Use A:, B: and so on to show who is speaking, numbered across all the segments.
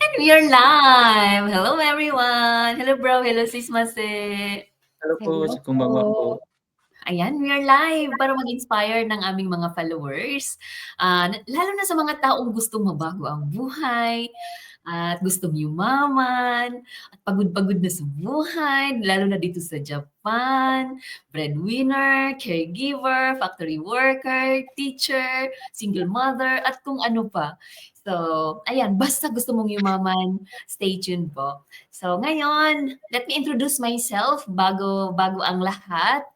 A: And we are live! Hello everyone! Hello bro, hello sis Mase!
B: Hello po,
C: Hello
B: sa
C: po.
B: kumbaba po.
A: Ayan, we are live para mag-inspire ng aming mga followers. Lalo na sa mga taong gustong mabago ang buhay, at gustong yumaman, at pagod-pagod na sa buhay, lalo na dito sa Japan, breadwinner, caregiver, factory worker, teacher, single mother, at kung ano pa. So, ayan, basta gusto mong yumaman, stay tuned po. So, ngayon, let me introduce myself bago ang lahat.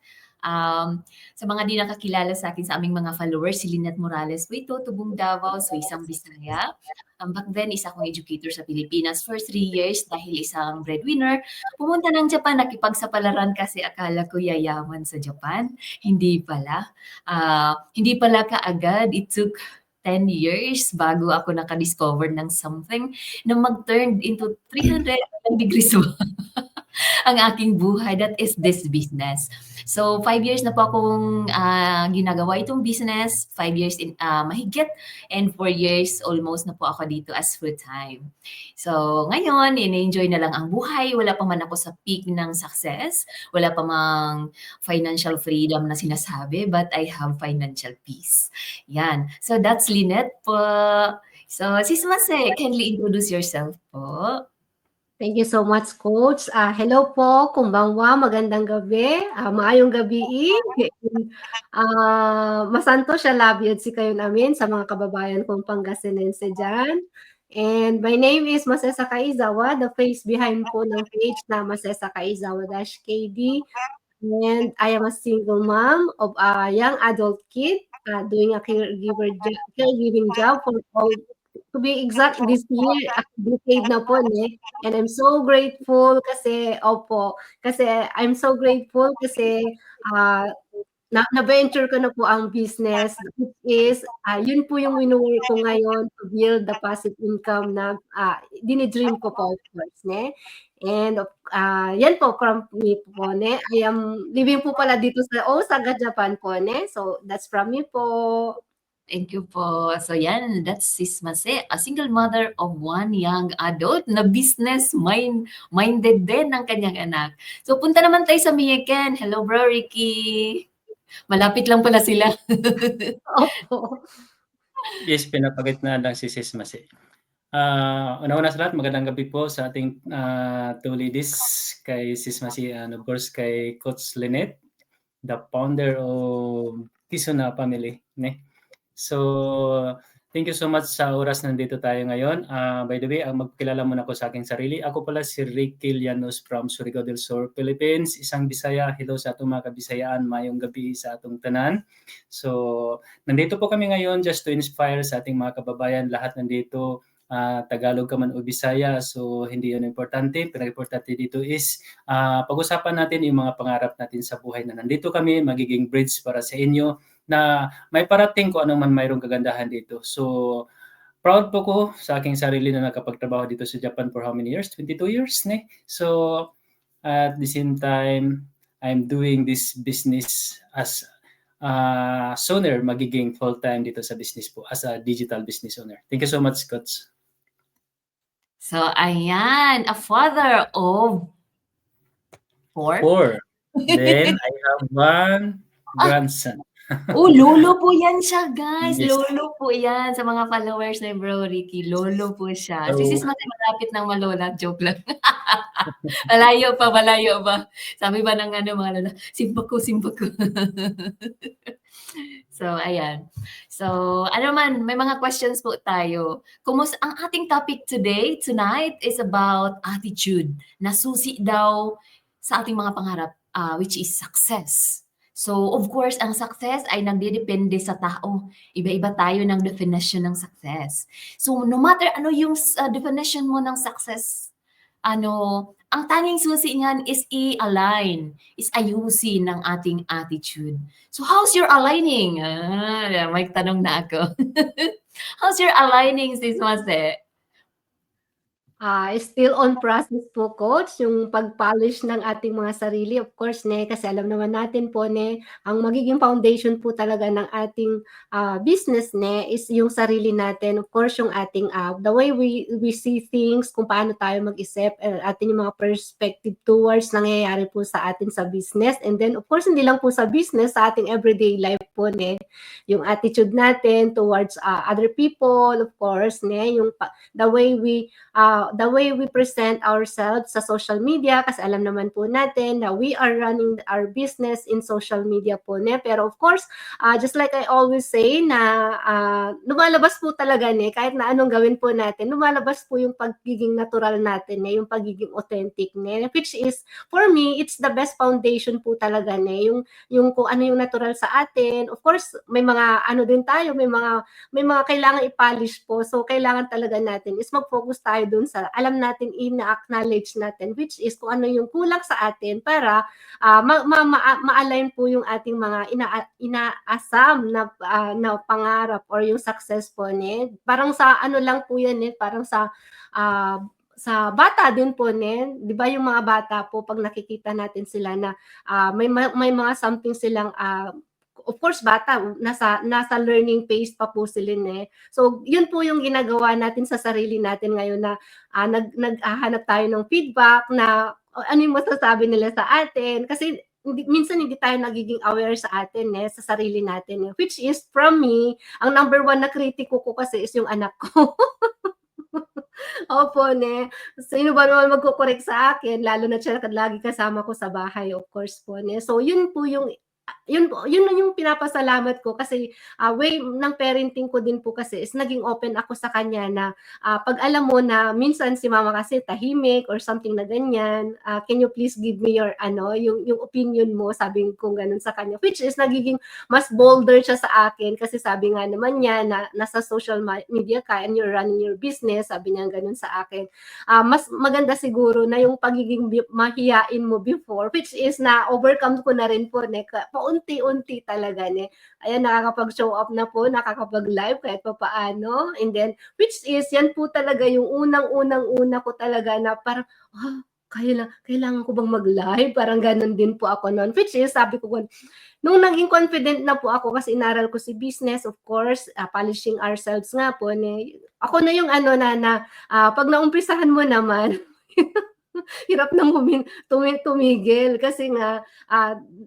A: Sa mga di nakakilala sa akin, sa aming mga followers, si Lynette Morales po ito, tubong Davao, so isang Bisaya. Back then, isa akong educator sa Pilipinas for 3 years dahil isang breadwinner. Pumunta ng Japan, nakipagsapalaran kasi akala ko yayaman sa Japan. Hindi pala. Hindi pala kaagad. It took 10 years bago ako nakadiscover ng something na mag-turn into 300 degrees ang aking buhay. That is this business. So, 5 years na po akong ginagawa itong business. 5 years mahigit. And 4 years almost na po ako dito as full-time. So, ngayon, in-enjoy na lang ang buhay. Wala pa man ako sa peak ng success. Wala pa mang financial freedom na sinasabi. But I have financial peace. Yan. So, that's Lynette po. So, Sis Mase, kindly introduce yourself po.
C: Thank you so much, Coach. Hello po, kumbangwa, magandang gabi, maayong gabi. Masanto siya labyod si kayo namin sa mga kababayan kong Pangasinense dyan. And my name is Masesa Kaizawa, the face behind po ng page na Masesa Kaizawa-KD. And I am a single mom of a young adult kid doing a caregiving job for all, to be exact, this year, decade na po, and I'm so grateful kasi, opo, kasi I'm so grateful kasi ah, na-venture ko na po ang business, which is, yun po yung wino-work ko ngayon to build the passive income na dinidream ko po, of course, ne? And yan po from me po, ne? I am living po pala dito sa Osaka, Japan po, ne? So, that's from me po.
A: Thank you po. So yan, that's Sis Mase, a single mother of one young adult na minded din ng kanyang anak. So punta naman tayo sa Miyaken. Hello bro, Ricky. Malapit lang pala sila.
C: Opo.
B: Yes, pinapagitnaan lang si Sis Masi. Una-una sa lahat, magandang gabi po sa ating two ladies, kay Sis Masi and of course kay Coach Lynette, the founder of Tisuna Family. Ne? So, thank you so much sa oras nandito tayo ngayon. By the way, magkilala muna ako sa aking sarili. Ako pala si Ricky Llanos from Surigao del Sur, Philippines. Isang Bisaya. Hello sa atong mga kabisayaan. Mayong gabi sa atong tanan. So, nandito po kami ngayon just to inspire sa ating mga kababayan. Lahat nandito, Tagalog ka man o Bisaya, so hindi yun importante. Pinag-importante dito is pag-usapan natin yung mga pangarap natin sa buhay na nandito kami, magiging bridge para sa inyo na may parating ko anong man mayroong kagandahan dito. So, proud po ko sa aking sarili na nakapagtrabaho dito sa Japan for how many years? 22 years, ne? So, at the same time, I'm doing this business as sooner magiging full-time dito sa business po as a digital business owner. Thank you so much, Coach.
A: So ayan, a father of four.
B: Then, I have one grandson.
A: Lolo po yan siya, guys.
B: Yes.
A: Lolo po yan sa mga followers ni Bro Ricky. Lolo po siya. Si Sis Mate malapit ng malola. Joke lang. Malayo pa. Sabi ba ng mga lola, simpa ko. So, ayan. So, may mga questions po tayo. Ang ating topic tonight, is about attitude. Nasusi daw sa ating mga pangarap, which is success. So, of course, ang success ay nagdedepende sa tao. Iba-iba tayo ng definition ng success. So, no matter ano yung definition mo ng success, ang tanging susi niyan is i-align, is ayusin ng ating attitude. So, how's your aligning? May tanong na ako. How's your aligning, Sis Mase?
C: Still on process po, coach, yung pag-polish ng ating mga sarili. Of course, kasi alam naman natin po, ang magiging foundation po talaga ng ating business, is yung sarili natin. Of course, yung ating the way we see things, kung paano tayo mag-isip, atin yung mga perspective towards nangyayari po sa atin sa business. And then, of course, hindi lang po sa business, sa ating everyday life po, yung attitude natin towards other people, of course, yung the way we present ourselves sa social media, kasi alam naman po natin na we are running our business in social media po, pero of course, just like I always say na lumalabas po talaga, kahit na anong gawin po natin, lumalabas po yung pagiging natural natin, yung pagiging authentic, which is for me, it's the best foundation po talaga, yung kung ano yung natural sa atin. Of course, may mga ano din tayo, may mga kailangan i-polish po. So kailangan talaga natin is mag-focus tayo dun sa alam natin, ina-acknowledge natin, which is kung ano yung kulang sa atin para ma-align po yung ating mga inaasam na pangarap or yung success po, Parang sa ano lang po yan, parang sa bata din po, 'di ba yung mga bata po pag nakikita natin sila na may mga something silang of course bata nasa learning phase pa po sila, So yun po yung ginagawa natin sa sarili natin ngayon na naghahanap tayo ng feedback na ano yung masasabi nila sa atin kasi minsan hindi tayo nagiging aware sa atin, sa sarili natin, which is from me, ang number one na kritiko ko kasi is yung anak ko. Opo, sino ba naman magko-correct sa akin lalo na siya lagi kasama ko sa bahay, of course po, So yun po yung yun yung pinapasalamat ko kasi way ng parenting ko din po kasi is naging open ako sa kanya na pag alam mo na minsan si mama kasi tahimik or something na ganyan, can you please give me your yung opinion mo, sabi ko ganun sa kanya, which is nagiging mas bolder siya sa akin kasi sabi nga naman niya na nasa social media ka and you're running your business, sabi niya ganun sa akin. Mas maganda siguro na yung pagiging mahiyain mo before, which is na overcome ko na rin po, paunti-unti talaga, ayan, nakakapag-show up na po, nakakapag-live kahit pa paano, and then which is yan po talaga yung unang-una ko talaga na parang kailangan ko bang mag-live, parang ganun din po ako noon, which is sabi ko nung naging confident na po ako kasi inaral ko si business, of course, polishing ourselves nga po, ako na yung pag naumpisahan mo naman hirap na tumigil kasi nga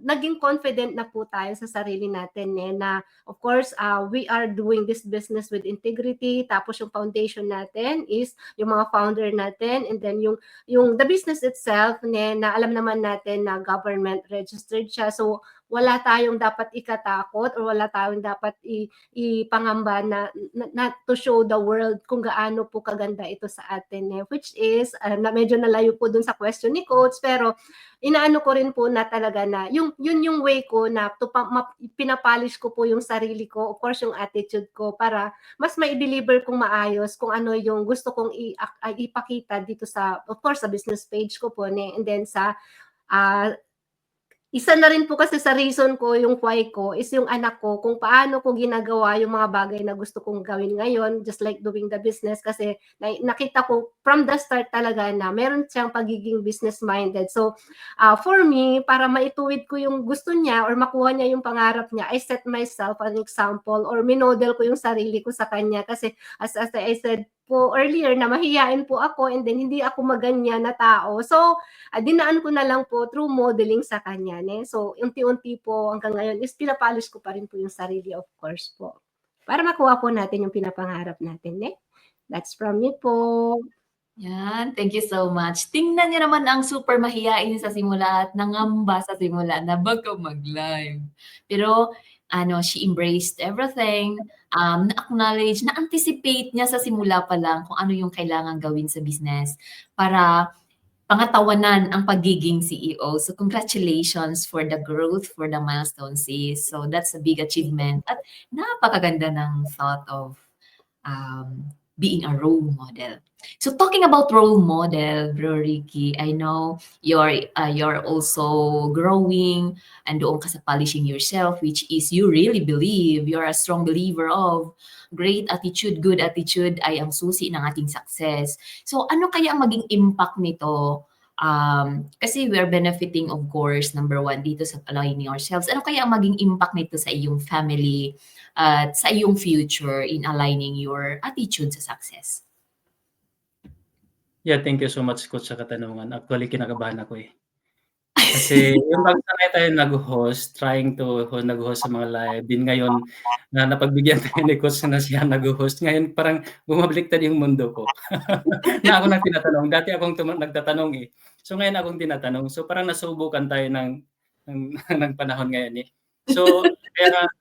C: naging confident na po tayo sa sarili natin, na of course we are doing this business with integrity, tapos yung foundation natin is yung mga founder natin, and then yung the business itself, na alam naman natin na government registered siya, so wala tayong dapat ikatakot or wala tayong dapat ipangamba na to show the world kung gaano po kaganda ito sa atin, which is na medyo nalayo po dun sa question ni coach, pero inaano ko rin po na talaga na yun yung way ko na pinapolish ko po yung sarili ko, of course yung attitude ko, para mas mai-deliver kong maayos kung ano yung gusto kong ipakita dito sa, of course, sa business page ko po, and then sa isa na rin po kasi sa reason ko, yung why ko, is yung anak ko, kung paano ko ginagawa yung mga bagay na gusto kong gawin ngayon, just like doing the business, kasi nakita ko from the start talaga na meron siyang pagiging business-minded. So, for me, para maituwid ko yung gusto niya or makuha niya yung pangarap niya, I set myself an example or minodel ko yung sarili ko sa kanya. Kasi as I said po earlier, na mahiyain po ako and then hindi ako maganyan na tao. So, dinaan ko na lang po through modeling sa kanya. So, unti-unti po hanggang ngayon is pinapolish ko pa rin po yung sarili, of course po. Para makuha po natin yung pinapangarap natin. That's from me po.
A: Yan, thank you so much. Tingnan niyo naman ang super mahiyain sa simula at nangamba sa simula na bago mag-live. Pero she embraced everything, na-acknowledge, na-anticipate niya sa simula pa lang kung ano yung kailangan gawin sa business para pangatawanan ang pagiging CEO. So congratulations for the growth, for the milestone, sis. So that's a big achievement at napakaganda ng thought of being a role model. So talking about role model, Bro Ricky, I know you're also growing and doon ka sa polishing yourself, which is you really believe, you're a strong believer of great attitude, good attitude ay ang susi ng ating success. So ano kaya ang maging impact nito? Kasi we're benefiting, of course, number one, dito sa aligning ourselves. Ano kaya ang maging impact nito sa iyong family at sa iyong future in aligning your attitude sa success?
B: Yeah, thank you so much coach sa katanungan. Actually kinakabahan ako, eh. Kasi yung sanay tayo nag-host, trying to nag-host sa mga live, din ngayon na napagbigyan tayo ni coach na siya nag-host, ngayon parang bumabaliktad yung mundo ko. Na ako nang tinatanong, dati akong nagtatanong, eh. So ngayon akong tinatanong, so parang nasubukan tayo ng panahon ngayon, eh. So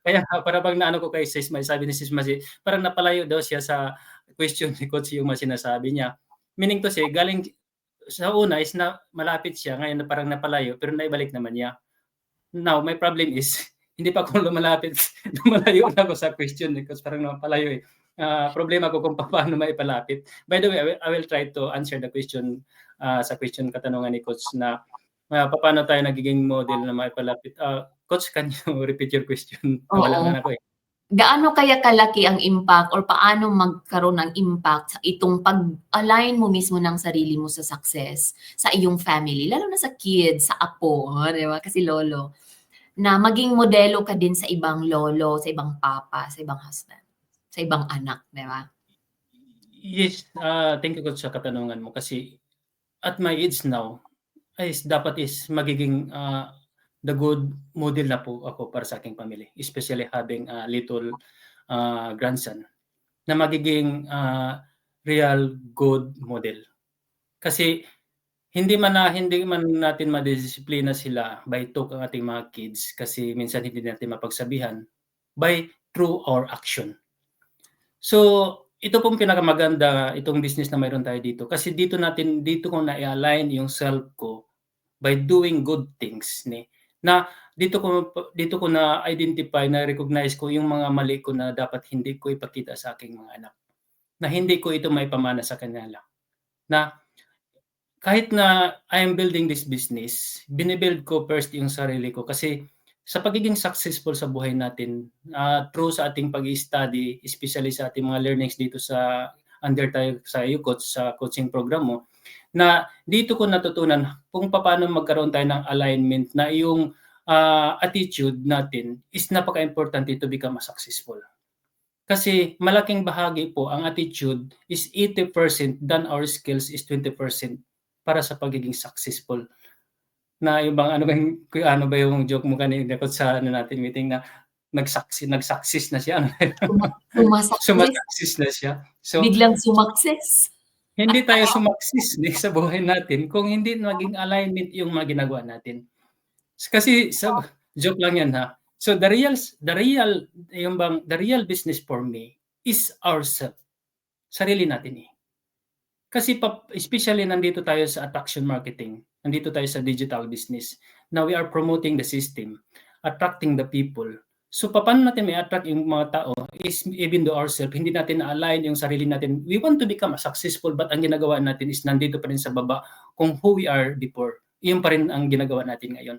B: kaya para bang naano ko kay Sis May, sabi ni Sis Masi, parang napalayo daw siya sa question ni coach yung mga sinasabi niya. Meaning to say, galing sa una is na malapit siya, ngayon na parang napalayo, pero naibalik naman niya. Now, my problem is, hindi pa ako lumalayo na ako sa question because parang napalayo, eh. Problema ko kung paano maipalapit. By the way, I will try to answer the question sa katanungan ni Coach na paano tayo nagiging model na maipalapit. Coach, can you repeat your question? Wala nga ako, eh.
A: Gaano kaya kalaki ang impact or paano magkaroon ng impact sa itong pag-align mo mismo ng sarili mo sa success sa iyong family, lalo na sa kids, sa apo, di ba? Kasi lolo, na maging modelo ka din sa ibang lolo, sa ibang papa, sa ibang husband, sa ibang anak, di ba?
B: Yes, thank you Coach sa katanungan mo kasi at my age now, dapat magiging the good model na po ako para sa aking family, especially having a little grandson na magiging real good model. Kasi hindi man natin madisiplina sila by talk ang ating mga kids kasi minsan hindi natin mapagsabihan by through our action. So ito pong pinakamaganda itong business na mayroon tayo dito kasi dito ko na-i-align yung self ko by doing good things na dito ko na-identify, na-recognize ko yung mga mali ko na dapat hindi ko ipakita sa aking mga anak. Na hindi ko ito maipamana sa kanila. Na kahit na I am building this business, binibuild ko first yung sarili ko kasi sa pagiging successful sa buhay natin, through sa ating pag-i-study, especially sa ating mga learnings dito sa under tayo sa UCOT, sa coaching program mo, na dito ko natutunan kung paano magkaroon tayo ng alignment na yung attitude natin is napaka-importante to become a successful. Kasi malaking bahagi po ang attitude is 80% than our skills is 20% para sa pagiging successful. Na yung bang ano ba yung joke mo kanina sa natin meeting na nag-success na siya. Sumaksis na siya. So
A: biglang sumakses.
B: Hindi tayo sumaksis sa buhay natin kung hindi maging alignment yung mga ginagawa natin. Kasi joke lang yan ha. So the real business for me is ourselves. Sarili natin eh. Kasi especially nandito tayo sa attraction marketing, nandito tayo sa digital business. Now we are promoting the system, attracting the people. So paano natin may attract yung mga tao is even though ourselves, hindi natin na-align yung sarili natin. We want to become successful but ang ginagawa natin is nandito pa rin sa baba kung who we are before. Iyon pa rin ang ginagawa natin ngayon.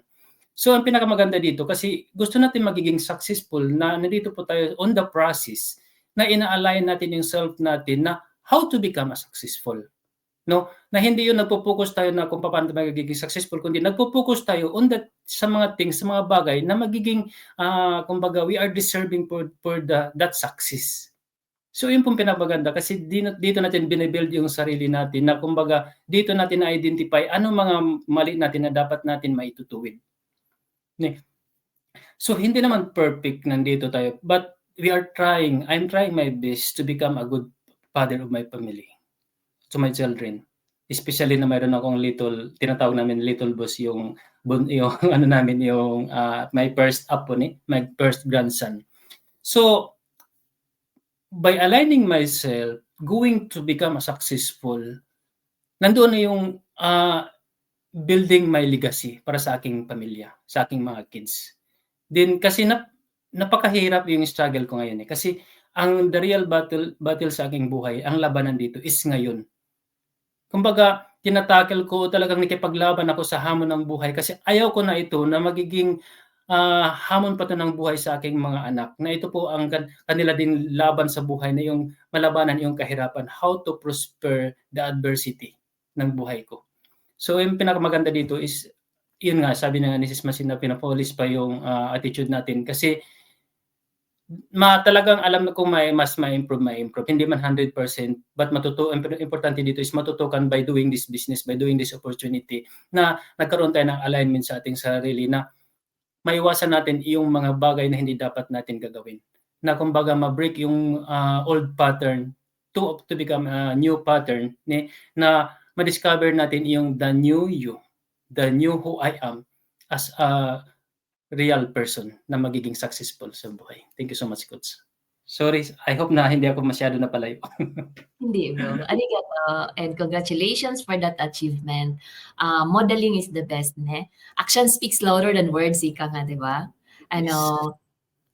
B: So ang pinakamaganda dito kasi gusto natin magiging successful na nandito po tayo on the process na ina-align natin yung self natin na how to become a successful. No, na hindi yun nagpo-focus tayo na kung paano magiging successful, kundi nagpo-focus tayo on sa mga things, sa mga bagay na magiging kumbaga we are deserving for that success. So yun pong pinapaganda kasi dito natin binibuild yung sarili natin na kumbaga dito natin na-identify ano mga mali natin na dapat natin maitutuwid. So hindi naman perfect nandito tayo but I'm trying my best to become a good father of my family. To my children, especially na mayroon akong tinatawag namin little boss yung ano namin yung my first apo my first grandson. So by aligning myself, going to become a successful, nandoon na yung building my legacy para sa aking pamilya, sa aking mga kids. Then kasi napakahirap yung struggle ko ngayon kasi the real battle sa aking buhay, ang labanan dito is ngayon. Kumbaga, tinatackle ko, talagang nakipaglaban ako sa hamon ng buhay kasi ayaw ko na ito na magiging hamon pa 'to ng buhay sa aking mga anak, na ito po ang kanila din laban sa buhay, na yung malabanan yung kahirapan, how to prosper the adversity ng buhay ko. So yung pinakamaganda dito is, yun nga, sabi na nga ni Sis Masin na pinapolish pa yung attitude natin kasi talagang alam na kung mas ma-improve. Hindi man 100%, but importante dito is matutukan by doing this business, by doing this opportunity, na nagkaroon tayo ng alignment sa ating sarili, na maiwasan natin yung mga bagay na hindi dapat natin gagawin. Na kumbaga ma-break yung old pattern to become a new pattern, na ma-discover natin yung the new you, the new who I am as a real person na magiging successful sa buhay. Thank you so much, Coach. Sorry, I hope na hindi ako masyado napalayo.
A: Hindi, bro. Arigato, and congratulations for that achievement. Modeling is the best, ne? Action speaks louder than words, ika nga, di ba?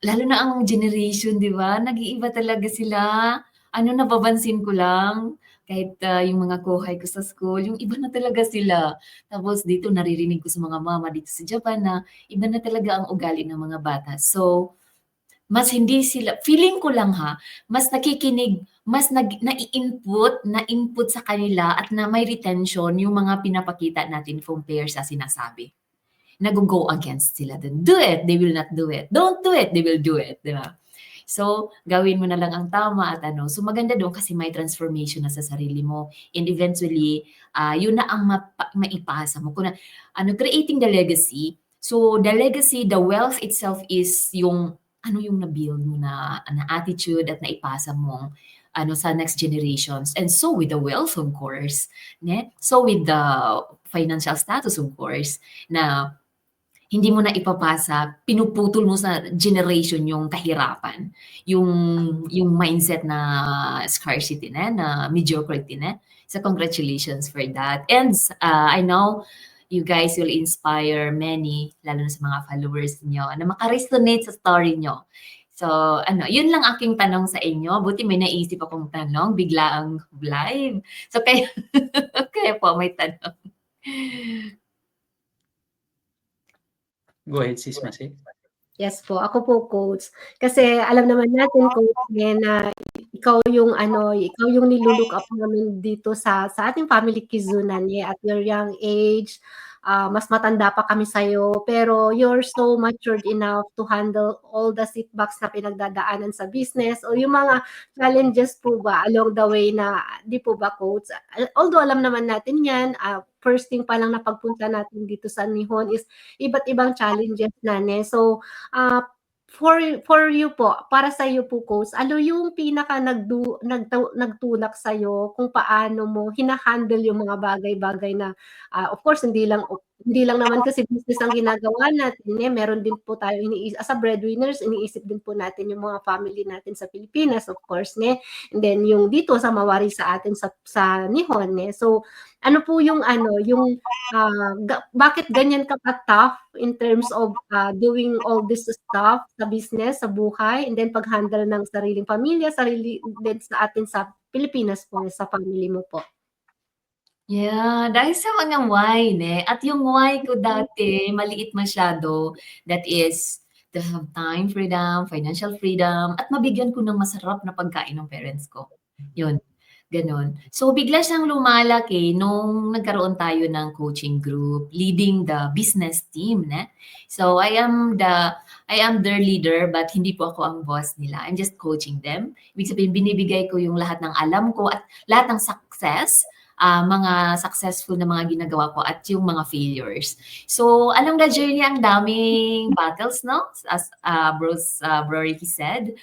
A: Lalo na ang generation, di ba? Nag-iiba talaga sila. Napapansin ko lang, kahit yung mga kuhay ko sa school, yung iba na talaga sila. Tapos dito naririnig ko sa mga mama dito sa Japan na iba na talaga ang ugali ng mga bata. So, mas hindi sila, feeling ko lang mas nakikinig, mas na-input sa kanila at na may retention yung mga pinapakita natin compare sa sinasabi. Nag-go against sila dun. Do it, they will not do it. Don't do it, they will do it. Di ba? So, gawin mo na lang ang tama at So, maganda doon kasi may transformation na sa sarili mo. And eventually, yun na ang maipasa mo. Creating the legacy. So, the legacy, the wealth itself is yung yung na-build mo na attitude at naipasa mo sa next generations. And so with the wealth, of course. Ne? So with the financial status, of course, na hindi mo na ipapasa, pinuputol mo sa generation yung kahirapan, yung mindset na scarcity na mediocrity na. So congratulations for that. And I know you guys will inspire many, lalo na sa mga followers niyo, na makaresonate sa story niyo. So, yun lang aking tanong sa inyo. Buti may naisip akong tanong, bigla ang live. So, kaya po may tanong.
B: Go ahead, Sis Masi.
C: Yes po, ako po, Coach. Kasi alam naman natin, Coach, na ikaw yung nilulook up namin dito sa ating family Kizunan at your young age. Mas matanda pa kami sa'yo, pero you're so matured enough to handle all the setbacks na pinagdadaanan sa business o yung mga challenges po ba along the way na, di po ba, Coach? Although alam naman natin yan, first thing pa lang na pagpunta natin dito sa Nihon is iba't ibang challenges na. So, for you po, para sa iyo po, Coach, ano yung pinaka nagtulak sa iyo kung paano mo hina-handle yung mga bagay-bagay na of course hindi lang naman kasi business ang ginagawa natin, meron din po tayo as a breadwinners, iniisip din po natin yung mga family natin sa Pilipinas, of course, and then yung dito sa mawari sa atin sa Nihon, So, ano po yung bakit ganyan ka tough in terms of doing all this stuff sa business, sa buhay, and then pag-handle ng sariling pamilya, sarili din sa atin sa Pilipinas po, sa family mo po?
A: Yeah, dahil sa mga why, At yung why ko dati, maliit masyado. That is, to have time freedom, financial freedom, at mabigyan ko ng masarap na pagkain ng parents ko. Yun, ganun. So, bigla siyang lumalaki nung nagkaroon tayo ng coaching group, leading the business team, So, I am their leader, but hindi po ako ang boss nila. I'm just coaching them. Ibig sabihin, binibigay ko yung lahat ng alam ko at lahat ng success, mga successful na mga ginagawa ko at yung mga failures. So, along the journey, ang daming battles, As Bro Ricky said,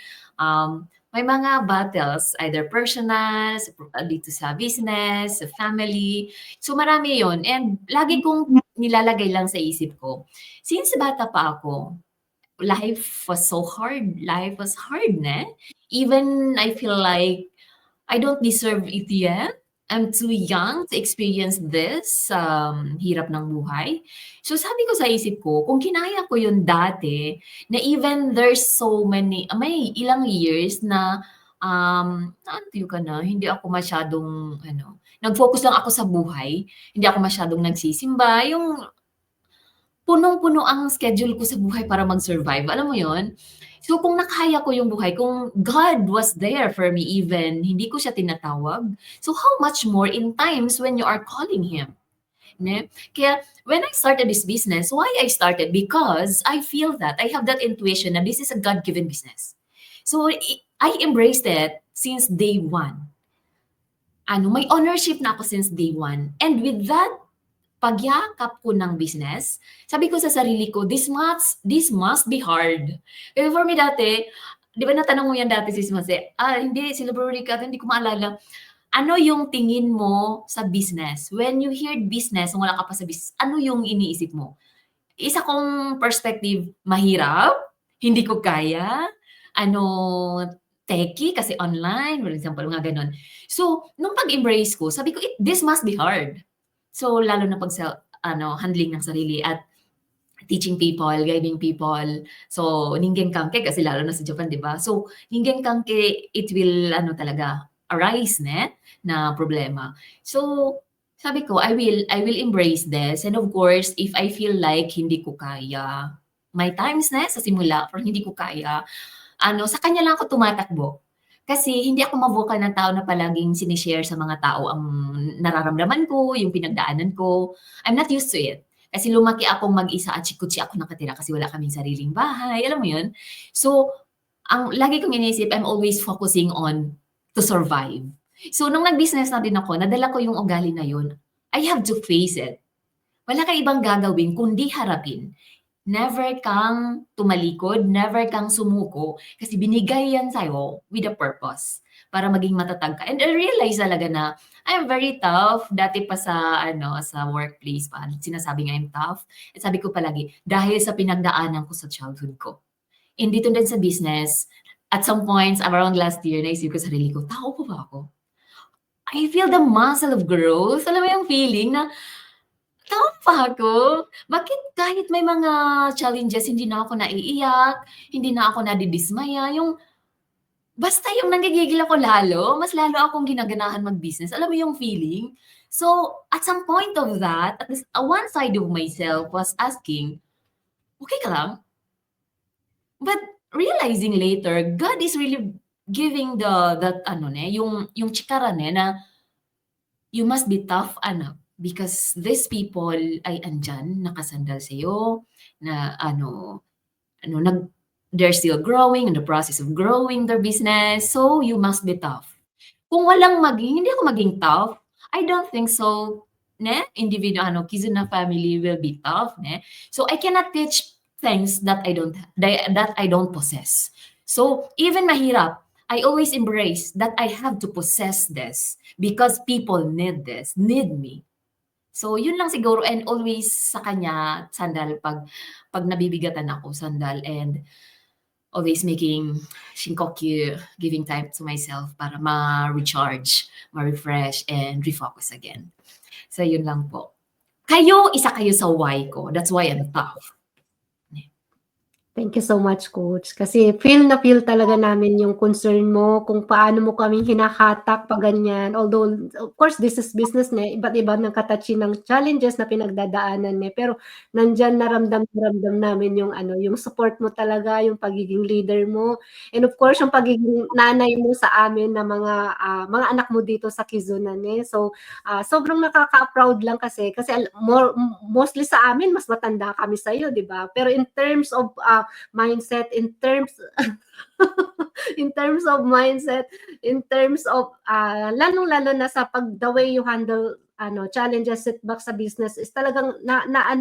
A: may mga battles, either personal, dito sa business, sa family. So, marami yon. And lagi kong nilalagay lang sa isip ko, since bata pa ako, life was so hard. Life was hard, Even I feel like I don't deserve it yet. I'm too young to experience this hirap ng buhay. So sabi ko sa isip ko, kung kinaya ko yun dati, na even there's so many, may ilang years na naantiyo ka na, hindi ako masyadong ano, nag-focus lang ako sa buhay, hindi ako masyadong nagsisimba, yung punong-puno ang schedule ko sa buhay para mag-survive, alam mo yon. So kung nakaya ko yung buhay, kung God was there for me even, hindi ko siya tinatawag, so how much more in times when you are calling Him? Ne? Kaya when I started this business, why I started? Because I feel that, I have that intuition na this is a God-given business. So I embraced it since day one. May ownership na ako since day one. And with that pagyakap ko ng business, sabi ko sa sarili ko, this must be hard. Kasi for me dati, di ba natanong mo yan dati sis Mase? Hindi, sila Bro Rica, hindi ko maalala. Ano yung tingin mo sa business? When you hear business, wala ka pa sa business, ano yung iniisip mo? Isa kong perspective, mahirap, hindi ko kaya, techie kasi online, for example, mga ganon. So, nung pag-embrace ko, sabi ko, this must be hard. So, lalo na pag handling ng sarili at teaching people, guiding people. So, ningen kanke kasi lalo na sa Japan, di ba? So, ningen kanke, it will, talaga, arise, na problema. So, sabi ko, I will embrace this. And of course, if I feel like hindi ko kaya, may times sa simula, pero hindi ko kaya, sa kanya lang ako tumatakbo. Kasi hindi ako mavokal ng tao na palaging sinishare sa mga tao ang nararamdaman ko, yung pinagdaanan ko. I'm not used to it. Kasi lumaki akong mag-isa at sikutsi ako nakatira kasi wala kaming sariling bahay. Alam mo yun? So, ang lagi kong inisip, I'm always focusing on to survive. So, nung nag-business na din ako, nadala ko yung ugali na yun. I have to face it. Wala kang ibang gagawin kundi harapin. Never kang tumalikod, never kang sumuko kasi binigay yan sa'yo with a purpose para maging matatag ka. And I realize talaga na I'm very tough. Dati pa sa workplace pa, sinasabing I'm tough. At sabi ko palagi, dahil sa pinagdaanan ko sa childhood ko. And dito din sa business, at some points around last year, naisip ko sa sarili ko, tao po ba ako? I feel the muscle of growth. Alam mo yung feeling na tao pa ako? Bakit kahit may mga challenges, hindi na ako naiiyak, hindi na ako nadidismaya, basta yung nanggigigil ako lalo, mas lalo akong ginaganahan mag-business. Alam mo yung feeling? So, at some point of that, at least one side of myself was asking, okay ka lang? But realizing later, God is really giving yung chikara na you must be tough, anak. Because these people ay andyan, nakasandal sa'yo, na they're still growing, in the process of growing their business, so you must be tough. Kung hindi ako maging tough, I don't think so, individual, Kizuna family will be tough, So I cannot teach things that I don't possess. So even mahirap, I always embrace that I have to possess this because people need me. So, yun lang siguro, and always sa kanya, sandal, pag nabibigatan ako, sandal, and always making shinkokyu, giving time to myself para ma-recharge, ma-refresh, and refocus again. So, yun lang po. Isa kayo sa why ko. That's why I'm tough.
C: Thank you so much, Coach. Kasi feel talaga namin yung concern mo kung paano mo kaming hinahatak pa ganyan. Although, of course, this is business iba't iba ng katachi ng challenges na pinagdadaanan pero nandyan naramdam namin yung support mo talaga, yung pagiging leader mo. And of course, yung pagiging nanay mo sa amin na mga anak mo dito sa Kizunan. So, sobrang nakaka-proud lang kasi mostly sa amin, mas matanda kami sa'yo, di ba? Pero in terms of mindset, in terms of mindset, in terms of lalong-lalo na sa the way you handle challenges, setbacks sa business is talagang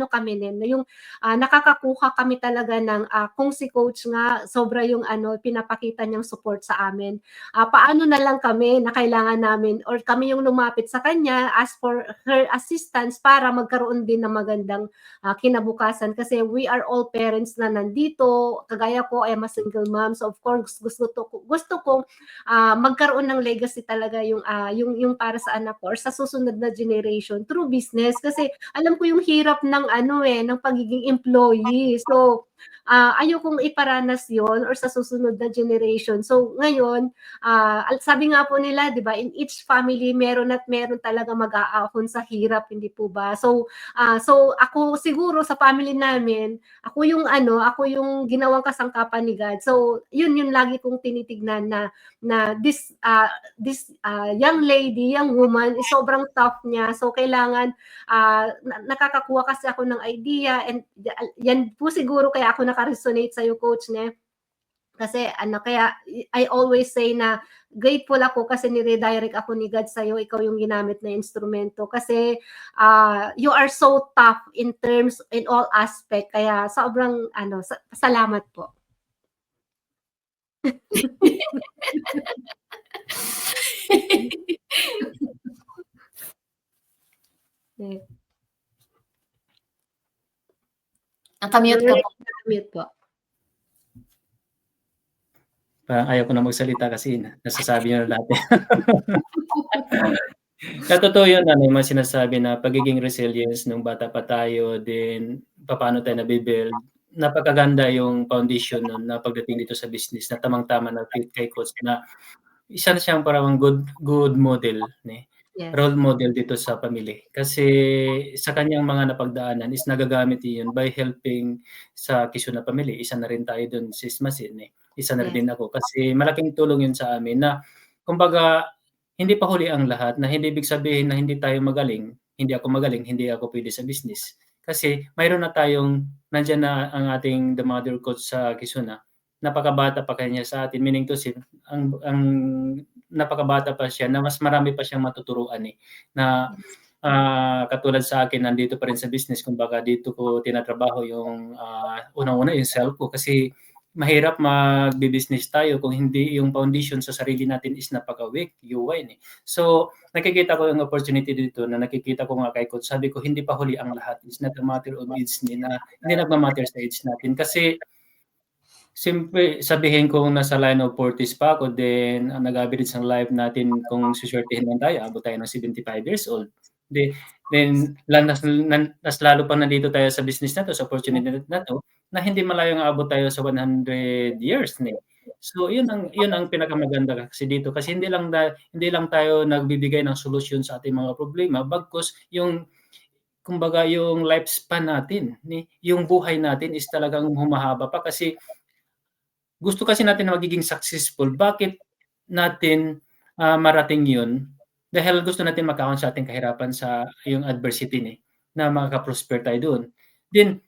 C: kami yung nakakakuha kami talaga ng kung si Coach nga sobra yung pinapakita niyang support sa amin. Paano na lang kami na kailangan namin or kami yung lumapit sa kanya, ask for her assistance para magkaroon din ng magandang kinabukasan kasi we are all parents na nandito. Kagaya ko, I am a single mom. So of course, gusto kong magkaroon ng legacy talaga yung para sa anak ko or sa susunod na generation through business kasi alam ko yung hirap ng ng pagiging employee. So ayokong iparanas yon or sa susunod na generation. So ngayon, sabi nga po nila, 'di ba, in each family meron at meron talaga mag-aahon sa hirap, hindi po ba? So ako siguro sa family namin, ako yung ginawang kasangkapan ni God. So yun yung lagi kong tinitignan na this young lady, young woman, is sobrang tough niya. So kailangan nakakakuha kasi ako ng idea, and yan po siguro kaya ako naka-resonate sa'yo, Coach, ne? Kasi kaya I always say na grateful ako kasi ni-redirect ako ni God sa'yo, ikaw yung ginamit na instrumento. Kasi you are so tough in terms, in all aspect. Kaya sobrang, salamat po.
A: Nakamute ka po.
C: Nakamute po.
B: Parang ayaw ko na magsalita kasi nasasabi niyo na lahat. Sa totoo yun, mga sinasabi na pagiging resilience nung bata pa tayo, din paano tayo nabibuild. Napakaganda yung foundation nun na pagdating dito sa business na tamang-tama na fit kay Coach na isa na siyang parang good model,
C: Yes.
B: role model dito sa pamilya. Kasi sa kanyang mga napagdaanan is nagagamit yun by helping sa Quezon na pamilya. Isa na rin tayo dun, Sis Masin, isa na rin ako. Kasi malaking tulong yun sa amin na kumbaga hindi pa huli ang lahat, na hindi ibig sabihin na hindi tayo magaling, hindi ako magaling, hindi ako pwede sa business. Kasi mayroon na tayong, nandiyan na ang ating the mother coach sa Quezon na napakabata pa kanya sa atin, meaning to say, ang napakabata pa siya na mas marami pa siyang matuturuan na katulad sa akin, nandito pa rin sa business, kumbaga dito ko tinatrabaho yung unang-una yung self ko kasi mahirap magbi-business tayo kung hindi yung foundation sa sarili natin is napaka-weak, UI. So, nakikita ko yung opportunity dito na nakikita ko nga kay Coach. Sabi ko, hindi pa huli ang lahat. It's not a matter of age, na hindi nagmamatter sa age natin. Kasi, siyempre, sabihin kong nasa line of 40s pa ako, then nag-average ng life natin kung susurtihin lang tayo, abot tayo ng 75 years old. Then nas lalo pa nandito tayo sa business na to, sa opportunity na to, na hindi malayong aabot tayo sa 100 years. So yun ang pinakamaganda kasi dito, kasi hindi lang tayo nagbibigay ng solusyon sa ating mga problema, bagkus yung kumbaga yung lifespan natin, yung buhay natin is talagang humahaba pa kasi gusto kasi natin na magiging successful. Bakit natin marating yun? Dahil gusto natin makaon sa ating kahirapan sa yung adversity na makaka-prosper tayo doon. Then,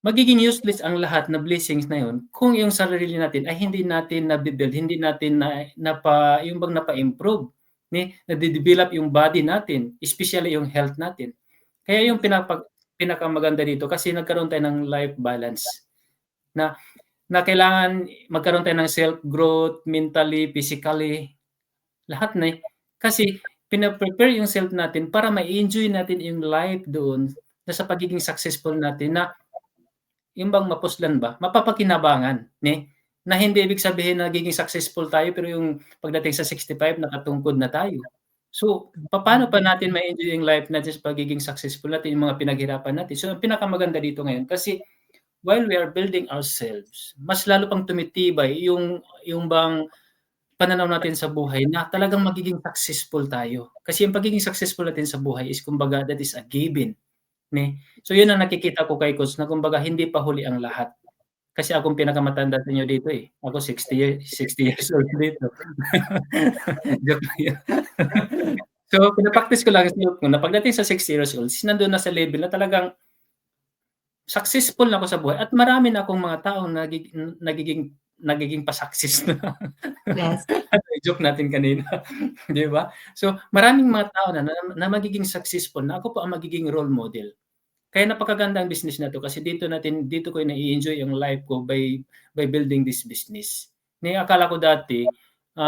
B: magiging useless ang lahat na blessings na yun kung yung sarili natin ay hindi natin na-build, hindi natin yung bang napa-improve, na-develop yung body natin, especially yung health natin. Kaya yung pinakamaganda dito kasi nagkaroon tayo ng life balance na kailangan magkaroon tayo ng self-growth, mentally, physically, lahat kasi pina-prepare yung self natin para ma-enjoy natin yung life doon na sa pagiging successful natin na yung bang mapuslan ba, mapapakinabangan, na hindi ibig sabihin na nagiging successful tayo pero yung pagdating sa 65 nakatungkod na tayo. So, paano pa natin ma-enjoy yung life natin sa pagiging successful natin, yung mga pinaghirapan natin. So, ang pinakamaganda dito ngayon kasi while we are building ourselves, mas lalo pang tumitibay yung bang pananaw natin sa buhay na talagang magiging successful tayo. Kasi yung pagiging successful natin sa buhay is kumbaga that is a given. So yun ang nakikita ko kay Coach na kumbaga hindi pa huli ang lahat. Kasi akong pinakamatanda sa inyo dito Ako 60 years old dito. Joke lang yun. So pinapractice ko lang na pagdating sa 60 years old, nandun na sa level na talagang successful na ako sa buhay at marami na akong mga tao na nagiging pa-success na.
C: Yes.
B: Joke natin kanina, di ba? So, maraming mga tao na magiging successful na ako po ang magiging role model. Kaya napakaganda ang business na to kasi dito ko na-i-enjoy yung life ko by building this business. Akala ko dati 2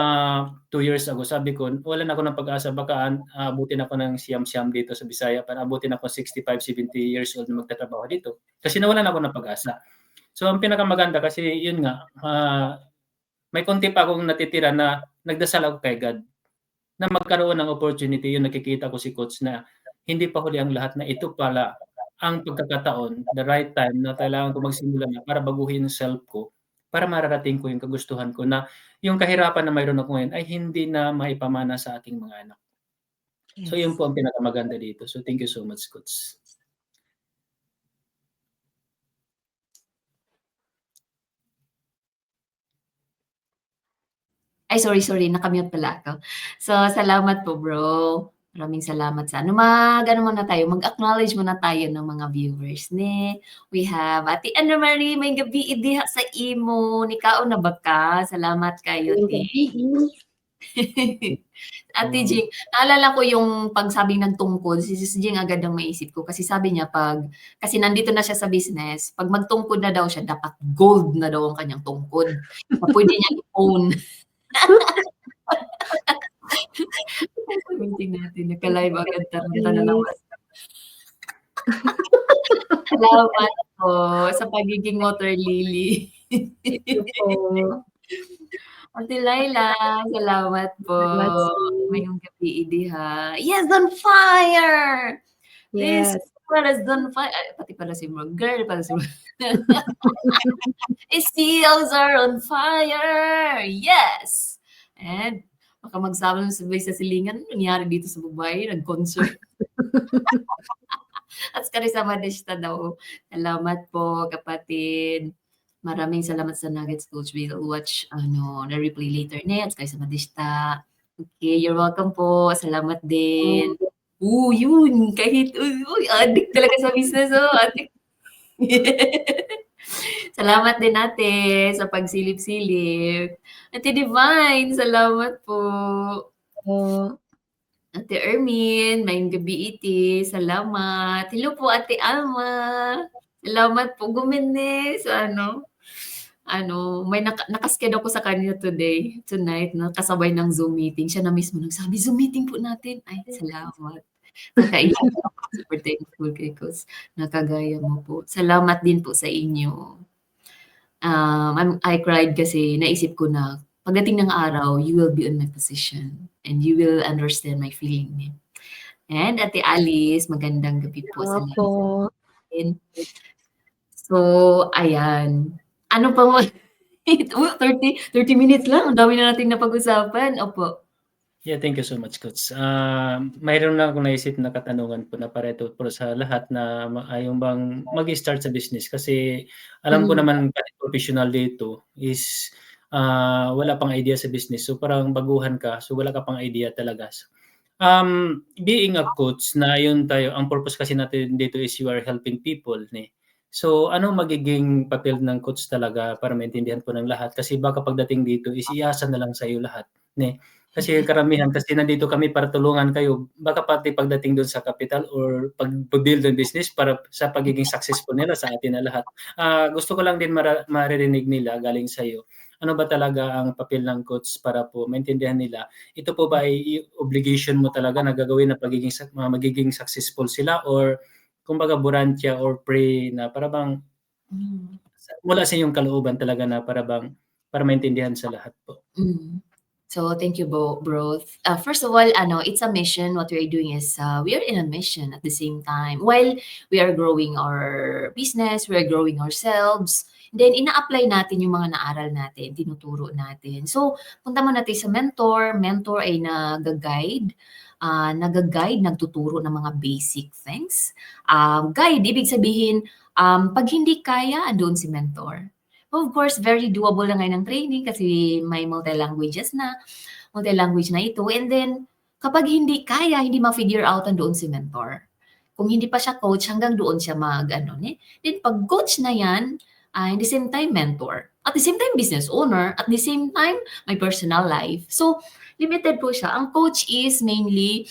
B: years ago, sabi ko, wala na ako ng pag-asa, baka abutin ako ng siyam-siyam dito sa Bisaya, para abutin ako 65, 70 years old na magtatrabaho dito. Kasi nawalan ako ng pag-asa. So, ang pinakamaganda kasi yun nga, may konti pa akong natitira na nagdasal ako kay God na magkaroon ng opportunity. Yung nakikita ko si Coach na hindi pa huli ang lahat, na ito pala ang pagkakataon, the right time na kailangan ko magsimula na para baguhin yung self ko, para mararating ko yung kagustuhan ko na yung kahirapan na mayroon ako ngayon ay hindi na maipamana sa aking mga anak. So yun
C: Yes.
B: po ang pinakamaganda dito. So thank you so much, coach.
A: Ay, sorry, naka-mute pala ako. So, salamat po bro. Maraming salamat sa ano, mag-ano muna tayo, mag-acknowledge muna tayo ng mga viewers ni. We have Ate Anna Marie, may gabi diha sa imo. Nikao na ba ka? Salamat kayo,
C: Ngayong
A: te.
C: gabi.
A: Ate Jing, naalala ko yung pagsabi ng tungkol, si Sis Jing agad ang maisip ko kasi sabi niya kasi nandito na siya sa business, pag magtungkod na daw siya, dapat gold na daw ang kanyang tungkod. Na pwede niya i-own. Gamitin natin, naka-live agad taranta na naman. Salamat po sa pagiging water lily.
C: Thank you po.
A: Ate Laila, salamat po.
C: Salamat sis.
A: Ngayong gabi diha. Yes, on fire! This
C: Yes.
A: one is on fire. Ay, pati pala si Mo. Girl pala si Mo. Seals are on fire! Yes! And baka magsama ng sabay sa silingan. Ano nangyari dito sa babae? Nag-concert. At karisama Deshta daw. Salamat po, kapatid. Maraming salamat sa Nuggets Coach. We'll watch na replay later net. Kay sa Deshta. Okay, you're welcome po. Salamat din. Yun. Kahit, addict talaga sa business. Addict. Salamat din ate sa pagsilip-silip. Ate Divine, salamat po. Ate Ermin, maayong gabi iti. Salamat. Hello po Ate Alma. Salamat po gumini sa may nakasked ako sa kanya tonight, kasabay ng Zoom meeting. Siya na mismo nagsabi, Zoom meeting po natin. Ay, salamat. Nakaiyak ako. Super thankful kay Coach. Nakagaya mo po. Salamat din po sa inyo. I cried kasi naisip ko na pagdating ng araw, you will be in my position and you will understand my feeling. And Ate Alice, magandang gabi po.
C: Opo.
A: So, ayan. Ano pa mo? 30 minutes lang. Ang dami na natin napag-usapan. Opo.
B: Yeah, thank you so much, Coach. Mayroon lang akong naisip na katanungan po na pareto po sa lahat na yung bang mag-start sa business kasi alam ko naman kahit professional dito is wala pang idea sa business. So parang baguhan ka, so wala ka pang idea talaga. Being a coach na yun tayo, ang purpose kasi natin dito is you are helping people. So ano magiging papel ng coach talaga para maintindihan po ng lahat? Kasi baka pagdating dito is iasa na lang sa iyo lahat. Kasi karamihan kasi nandito kami para tulungan kayo. Baka pati pagdating doon sa capital or pag-build ng business para sa pagiging successful nila sa atin na lahat. Gusto ko lang din maririnig nila galing sa iyo. Ano ba talaga ang papel ng coach para po maintindihan nila? Ito po ba ay obligation mo talaga na gagawin na magiging successful sila or kumbaga burantya or pray na para bang mula sa iyong kalooban talaga na para maintindihan sa lahat po.
A: So thank you, bro. First of all, it's a mission. What we're doing is we are in a mission at the same time. While we are growing our business, we are growing ourselves. Then ina-apply natin yung mga naaral natin, tinuturo natin. So punta mo natin sa mentor. Mentor ay nag-guide, nagtuturo ng mga basic things. Guide, ibig sabihin, pag hindi kaya, andun si mentor. Of course, very doable na ngayon ng training kasi may multi-language na ito. And then, kapag hindi kaya, hindi ma-figure out doon si mentor. Kung hindi pa siya coach, hanggang doon siya Then, pag coach na yan, at the same time, mentor. At the same time, business owner. At the same time, my personal life. So, limited po siya. Ang coach is mainly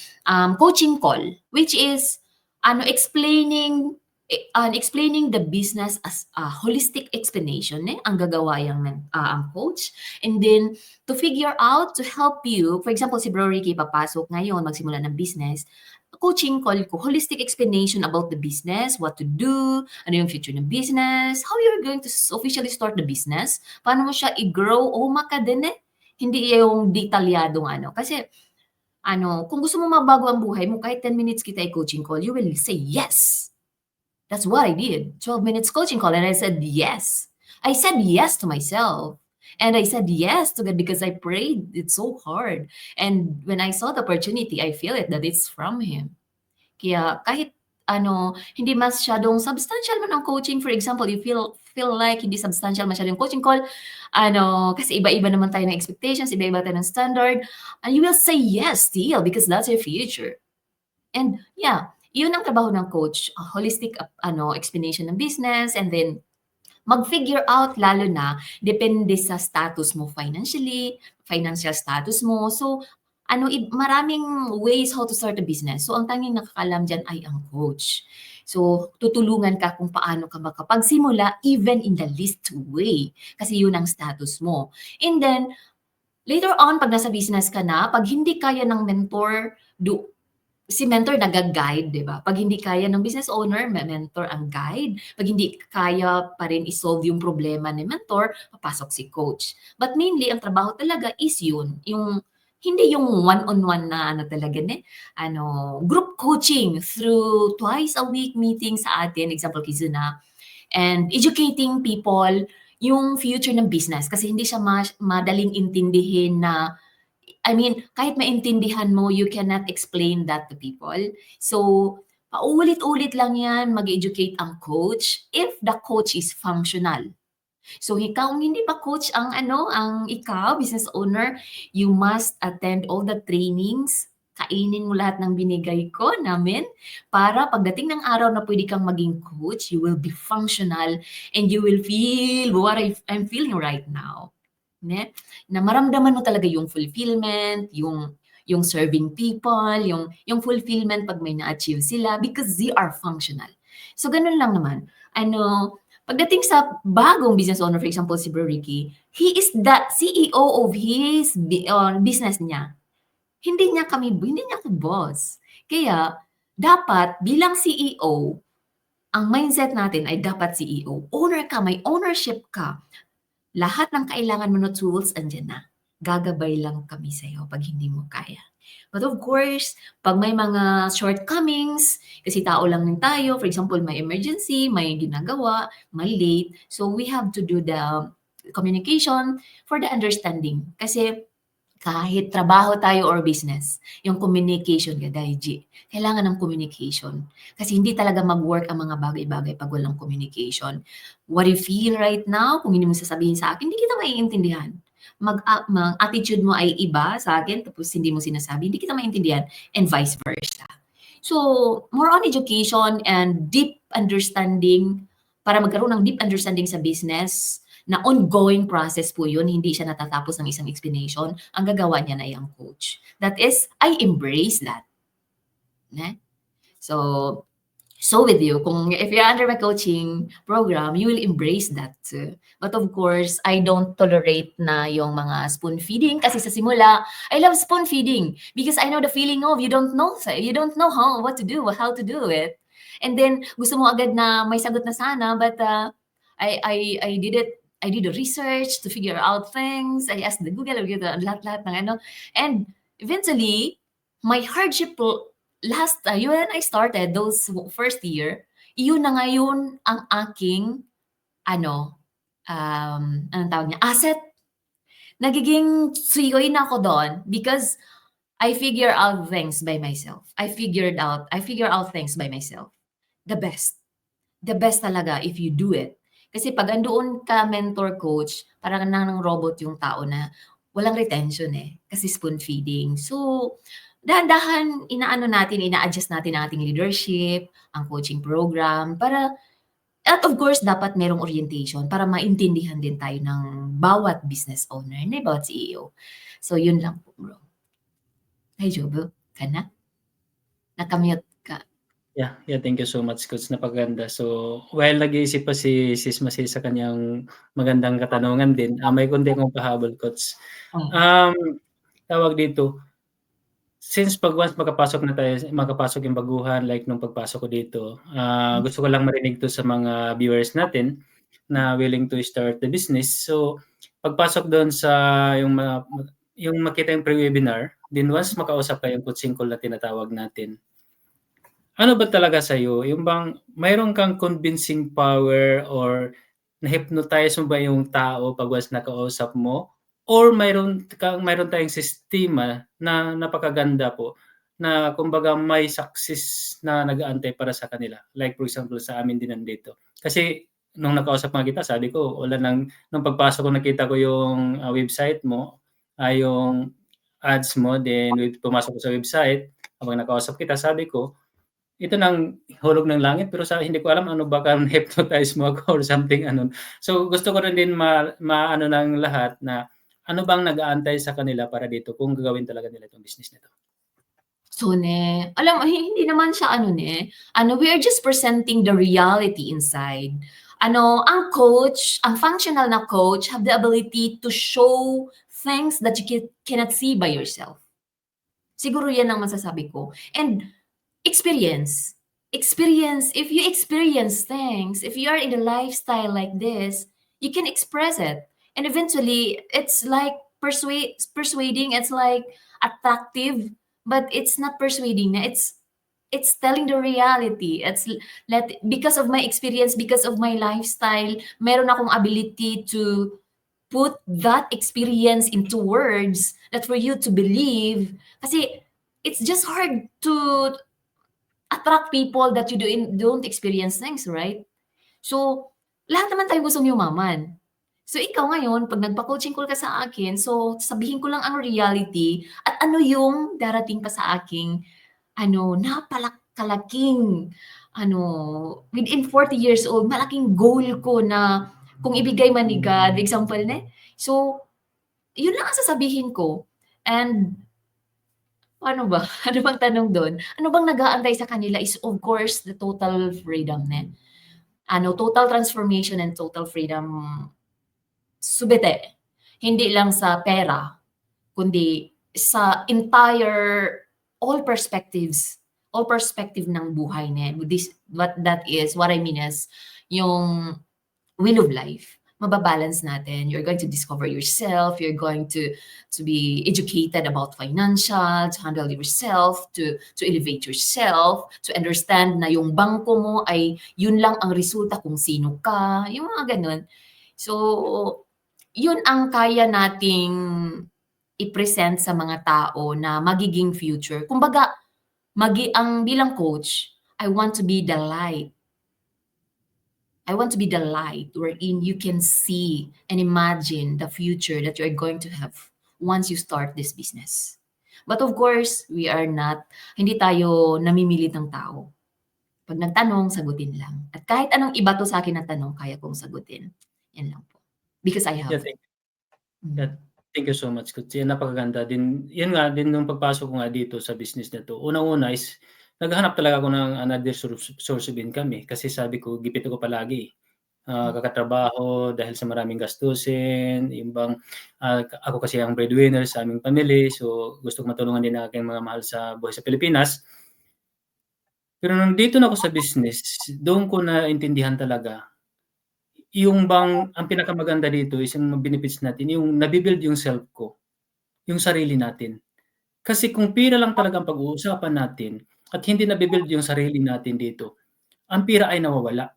A: coaching call, which is explaining the business as a holistic explanation ang gagawa ang coach. And then, to figure out, to help you, for example, si Bro Ricky papasok ngayon, magsimula ng business, coaching call ko, holistic explanation about the business, what to do, ano yung future ng business, how you're going to officially start the business, paano mo siya i-grow, maka din hindi yung detalyadong Kasi, kung gusto mo mabago ang buhay mo, kahit 10 minutes kita i-coaching call, you will say yes. That's what I did. 12 minutes coaching call. And I said yes. I said yes to myself. And I said yes to God because I prayed it so hard. And when I saw the opportunity, I feel it that it's from Him. Kaya kahit hindi masyadong substantial man ang coaching, for example, you feel like hindi substantial masyado yung coaching call, kasi iba-iba naman tayo ng expectations, iba-iba tayo ng standard, and you will say yes still because that's your future. And yeah, yun ang trabaho ng coach, holistic explanation ng business, and then mag-figure out lalo na depende sa status mo financially, financial status mo. So, maraming ways how to start a business. So, ang tanging nakakaalam diyan ay ang coach. So, tutulungan ka kung paano ka makapagsimula even in the least way kasi yun ang status mo. And then, later on, pag nasa business ka na, pag hindi kaya ng mentor, si mentor nag-guide, di ba? Pag hindi kaya ng business owner, may mentor ang guide. Pag hindi kaya pa rin isolve yung problema ni mentor, papasok si coach. But mainly, ang trabaho talaga is yun. Hindi yung one-on-one na group coaching through twice a week meeting sa atin, example, Kizuna, and educating people yung future ng business kasi hindi siya madaling intindihin na kahit maintindihan mo, you cannot explain that to people. So, paulit-ulit lang yan, mag-educate ang coach if the coach is functional. So, kung hindi pa coach ang ikaw, business owner, you must attend all the trainings. Kainin mo lahat ng binigay ko namin para pagdating ng araw na pwede kang maging coach, you will be functional and you will feel what I'm feeling right now. Na maramdaman mo talaga yung fulfillment, yung serving people, yung fulfillment pag may na-achieve sila because they are functional. So ganun lang naman. Pagdating sa bagong business owner, for example, si Bro Ricky, he is the CEO of his business niya. Hindi niya ako boss. Kaya, dapat bilang CEO, ang mindset natin ay dapat CEO. Owner ka, may ownership ka. Lahat ng kailangan mo na tools, andyan na. Gagabay lang kami sa'yo pag hindi mo kaya. But of course, pag may mga shortcomings, kasi tao lang din tayo, for example, may emergency, may ginagawa, may late, so we have to do the communication for the understanding. Kasi kahit trabaho tayo or business, yung communication kailangan ng communication. Kasi hindi talaga mag-work ang mga bagay-bagay pag walang communication. What you feel right now, kung hindi mo sasabihin sa akin, hindi kita maiintindihan. Attitude mo ay iba sa akin, tapos hindi mo sinasabi, hindi kita maintindihan, and vice versa. So, more on education and deep understanding, para magkaroon ng deep understanding sa business, na ongoing process po yun, hindi siya natatapos ng isang explanation, ang gagawa niya na yung coach. That is, I embrace that. So with you, if you're under my coaching program, you will embrace that too. But of course, I don't tolerate na yung mga spoon feeding kasi sa simula, I love spoon feeding because I know the feeling of you don't know what to do, how to do it. And then gusto mo agad na may sagot na sana, but I did it. I did the research to figure out things. I asked the Google, lahat-lahat ng and eventually, my hardship when I started those first year, iyon na ngayon ang aking anong tawag niya, asset. Nagiging suyoy na ako doon because I figure out things by myself. I figure out things by myself. The best talaga if you do it. Kasi pag andoon ka mentor coach, parang ng robot yung tao na walang retention kasi spoon feeding. So, dahan-dahan ina-adjust natin ang ating leadership, ang coaching program, at of course, dapat merong orientation para maintindihan din tayo ng bawat business owner, bawat CEO. So, yun lang po, bro. Hey, Jobo, ka na? Nakamute ka.
B: Yeah, thank you so much, Coach. Napaganda. So, while nag-iisip pa si Sis Masi sa kanyang magandang katanungan din, may kundi kong pahabol, Coach. Tawag dito, since once makapasok yung baguhan, like nung pagpasok ko dito, gusto ko lang marinig to sa mga viewers natin na willing to start the business. So, pagpasok doon sa yung makita yung pre-webinar, then once makausap kayong coaching call na tinatawag natin, ano ba talaga sa'yo, yung bang mayro'n kang convincing power or na-hypnotize mo ba yung tao 'pag once nakausap mo? Or mayro'n tayong sistema na napakaganda po, na kumbaga may success na nag-aantay para sa kanila. Like for example, sa amin din nandito. Kasi nung nakausap nga kita sabi ko nung pagpasok ko nakita ko yung, website mo, yung ads mo then pumasok ko sa website, habang nakausap kita sabi ko, ito ng hulog ng langit pero hindi ko alam ano baka na-hypnotize mo ako or something ano. So gusto ko rin din maano ng lahat na ano bang nag-aantay sa kanila para dito kung gagawin talaga nila itong business nito.
A: So, alam mo hindi naman siya we are just presenting the reality inside. Ang coach, ang functional na coach have the ability to show things that you cannot see by yourself. Siguro 'yan ang masasabi ko. And experience. Experience, if you experience things, if you are in a lifestyle like this, you can express it. And eventually, it's like persuading, it's like attractive, but it's not persuading. It's telling the reality. Because of my experience, because of my lifestyle, meron akong ability to put that experience into words that for you to believe. Kasi it's just hard to attract people that you don't experience things, right? So, lahat naman tayo gustong yumaman. So, ikaw ngayon, 'pag nagpa-coaching call ka sa akin, so sabihin ko lang ang reality at ano yung darating pa sa aking napakalaking within 40 years old, malaking goal ko na kung ibigay man ni God, example So, yun lang ang sasabihin ko. And paano ba? Ano bang tanong do'n? Ano bang nag-aantay sa kanila is of course the total freedom total transformation and total freedom subite. Hindi lang sa pera, kundi sa entire all perspectives, all perspective ng buhay what I mean is yung wheel of life. Mababalance natin. You're going to discover yourself. You're going to be educated about financial, to handle yourself, to elevate yourself, to understand na yung bangko mo ay yun lang ang resulta kung sino ka, yung mga ganun. So, yun ang kaya nating i-present sa mga tao na magiging future. Kumbaga, ang bilang coach, I want to be the light. I want to be the light wherein you can see and imagine the future that you're going to have once you start this business. But of course, hindi tayo namimilit ng tao. Pag nagtanong, sagutin lang. At kahit anong iba to sa akin na tanong, kaya kong sagutin. Yan lang po. Because I have.
B: Yeah, thank you so much, Coach. Yan, napakaganda din. Yun nga din nung pagpasok ko nga dito sa business na 'to. Unang-una is naghahanap talaga ako ng another source of income, kasi sabi ko gipit ako palagi, kakatrabaho dahil sa maraming gastusin, yung bang, ako kasi ang breadwinner sa aming family, so gusto ko matulungan din ang aking mga mahal sa buhay sa Pilipinas. Pero nandito na ako sa business, doon ko naintindihan talaga yung bang ang pinakamaganda dito is yung benefits natin, yung nabi-build yung self ko, yung sarili natin. Kasi kung pera lang talaga ang pag-uusapan natin at hindi nabi-build yung sarili natin dito, ang pera ay nawawala.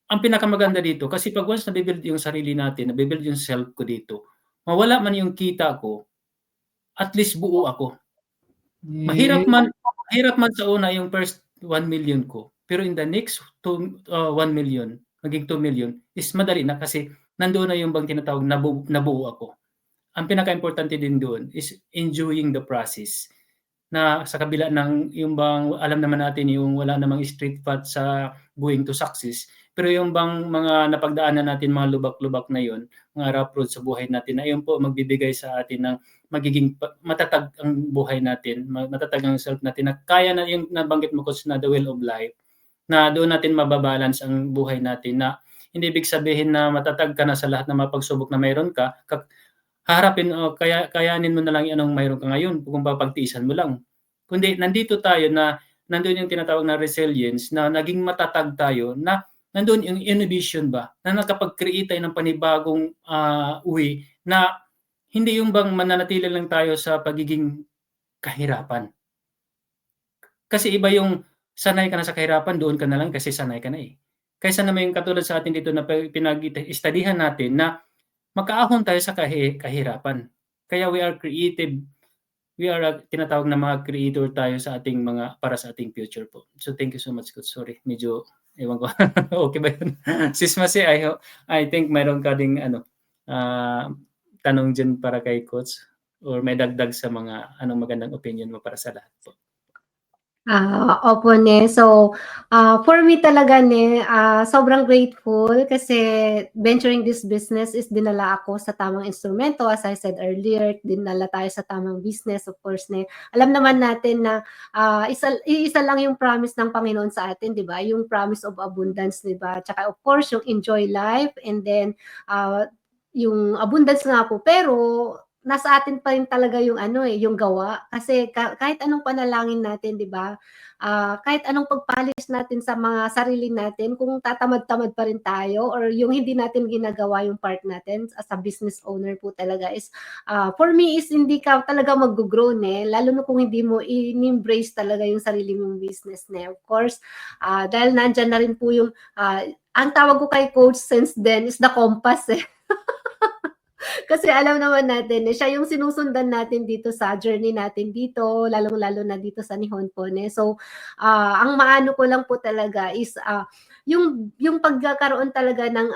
B: Ang pinakamaganda dito kasi 'pag once nabi-build yung sarili natin, nabi-build yung self ko dito, mawala man yung kita ko, at least buo ako. Mahirap man sa una yung first 1,000,000 ko, pero in the next 1,000,000 maging 2,000,000 is madali na kasi nandoon na yung bang tinatawag nabuo ako. Ang pinakaimportante din doon is enjoying the process. Na sa kabila ng yung bang alam naman natin yung wala namang straight path sa going to success, pero yung bang mga napagdaanan natin mga lubak-lubak na yun, mga rough road sa buhay natin na yun po magbibigay sa atin ng magiging matatag ang buhay natin, matatag ang self natin na kaya na yung nabanggit mo Coach na the wheel of life, na doon natin mababalance ang buhay natin na hindi ibig sabihin na matatag ka na sa lahat ng mga pagsubok na mayroon ka, haharapin o kayanin mo na lang anong mayroon ka ngayon kung papagtiisan mo lang. Kundi nandito tayo na nandoon yung tinatawag na resilience na naging matatag tayo na nandoon yung innovation ba na nakapag-create tayo ng panibagong way na hindi yung bang mananatili lang tayo sa pagiging kahirapan. Kasi iba yung sanay ka na sa kahirapan, doon ka na lang kasi sanay ka na, eh. Kaysa naman yung katulad sa atin dito na pinag-studyhan natin na makaahon tayo sa kahirapan. Kaya we are creative, we are tinatawag na mga creator tayo sa ating para sa ating future po. So thank you so much, Coach. Sorry, medyo ewan ko okay ba yun? Sis Masi, I think mayroon ka ding tanong diyan para kay Coach or may dagdag sa mga magandang opinion mo para sa lahat po.
C: Opo ne. So, for me talaga ne, sobrang grateful kasi venturing this business is dinala ako sa tamang instrumento. As I said earlier, dinala tayo sa tamang business, of course ne. Alam naman natin na isa lang yung promise ng Panginoon sa atin, di ba? Yung promise of abundance, di ba? Tsaka of course, yung enjoy life and then yung abundance nga po. Pero nasa atin pa rin talaga yung yung gawa. Kasi kahit anong panalangin natin, di ba? Kahit anong pagpalis natin sa mga sarili natin, kung tatamad-tamad pa rin tayo or yung hindi natin ginagawa yung part natin as a business owner po talaga is, for me is hindi ka talaga mag-grow lalo na kung hindi mo in-embrace talaga yung sarili mong business Of course, dahil nandyan na rin po yung, ang tawag ko kay coach since then is the compass Kasi alam naman natin siya yung sinusundan natin dito sa journey natin dito, lalong-lalo na dito sa Nihon Pone. So, ang maano ko lang po talaga is, yung pagkakaroon talaga ng,